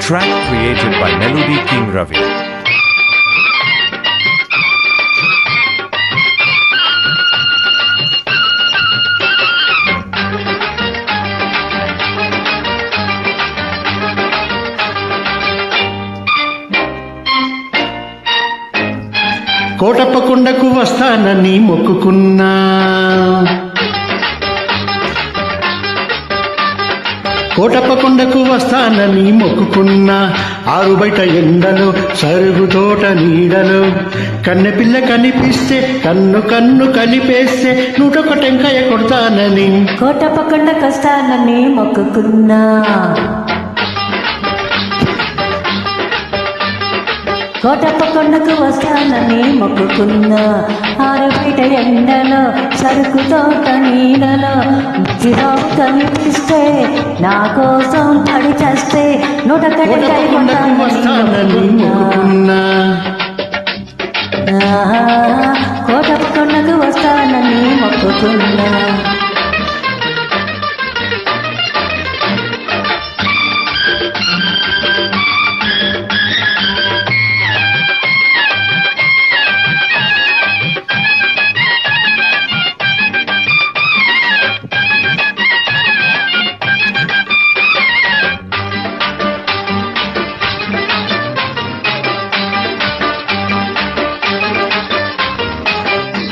track created by Melody King Ravi. Kotappa కొండకు వస్తానని మొక్కుకున్నా, కోటప్ప కొండకు వస్తానని మొక్కుకున్నా, ఆరు బయట ఎండలో సరుగు తోట నీడలో కన్నె పిల్ల కనిపిస్తే కన్ను కన్ను కలిపేస్తే 101 టెంకాయ కొడతానని కోటప్ప కొండకు వస్తానని మొక్కుకున్నా, కోటప్ప కొండకు వస్తానని మొక్కుకున్నా, ఆరు బయట ఎండలో సరుకు తోట నీడలో చిరాకు కనిపిస్తే నా కోసం పడి చేస్తే 101 వస్తానని మొక్కుకున్నా, కోటప్ప కొండకు వస్తానని మొక్కుకున్నా.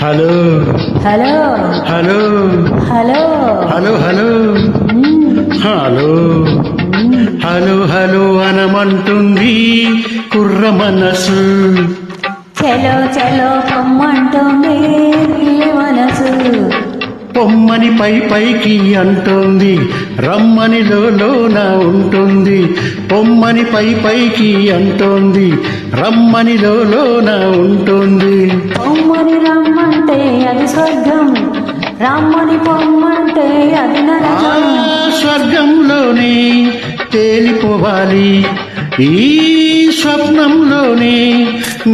Hello hello hello hello hello hello hello hello hello అనమంటుంది కుర్ర మనసు, చలో చలో పొమ్మంటుంది మనసు, పొమ్మని పై పైకి అంటుంది రమ్మని లోన ఉంటుంది, పొమ్మని పై పైకి అంటుంది రమ్మని లోన ఉంటుంది. పొమ్మని రమ్మంటే అది స్వర్గం, రమ్మని పొమ్మంటే అది నరకం. స్వర్గంలోనే తేలిపోవాలి, ఈ స్వప్నంలోనే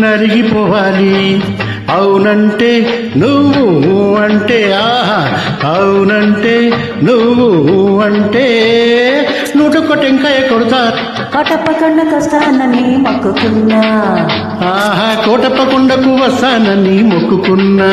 నలిగిపోవాలి. అవునంటే నువ్వు అంటే ఆహా, అవునంటే నువ్వు అంటే 101 టెంకాయ కొడతా. కోటప్ప కొండకు వస్తానని మొక్కుకున్నా, ఆహా కోటప్ప కొండకు వస్తానని మొక్కుకున్నా.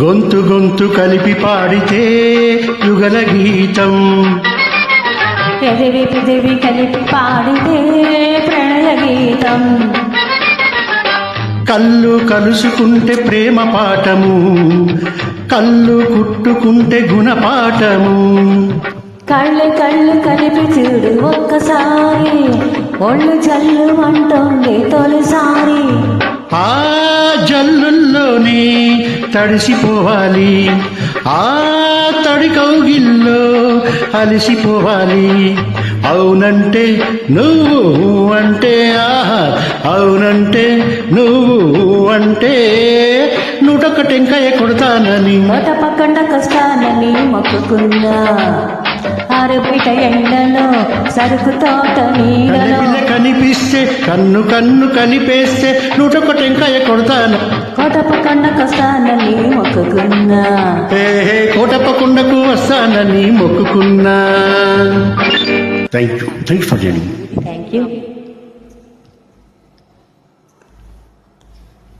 గొంతు గొంతు కలిపి పాడితే యుగల గీతం, పెదవి పెదవి కలిపి పాడితే ప్రణయ గీతం, కళ్ళు కలుసుకుంటే ప్రేమ పాఠము, కళ్ళు కుట్టుకుంటే గుణపాఠము. కళ్ళు కళ్ళు కలిపి చూడు ఒక్కసారి, ఒళ్ళు జల్లు అంటుంది తొలిసారి. ఆ జల్లుల్లోనే తడిసిపోవాలి, ఆ తడి కౌగిల్లో అలసిపోవాలి. అవునంటే నువ్వు అంటే ఆహా, అవునంటే నువ్వు అంటే 101 టెంకాయ కొడతానని కోటప్ప కొండకు వస్తానని మొక్కుకున్నా, ఆరు బయట ఎండలో సరుకు తోట నీడలో కనిపిస్తే కన్ను కన్ను కలిపేస్తే 101 టెంకాయ కొడతాను. కోటప్ప కొండకు వస్తానని మొక్కుకున్నా, కోటప్ప కొండకు వస్తానని మొక్కుకున్నా. Thank you for joining. Thank you.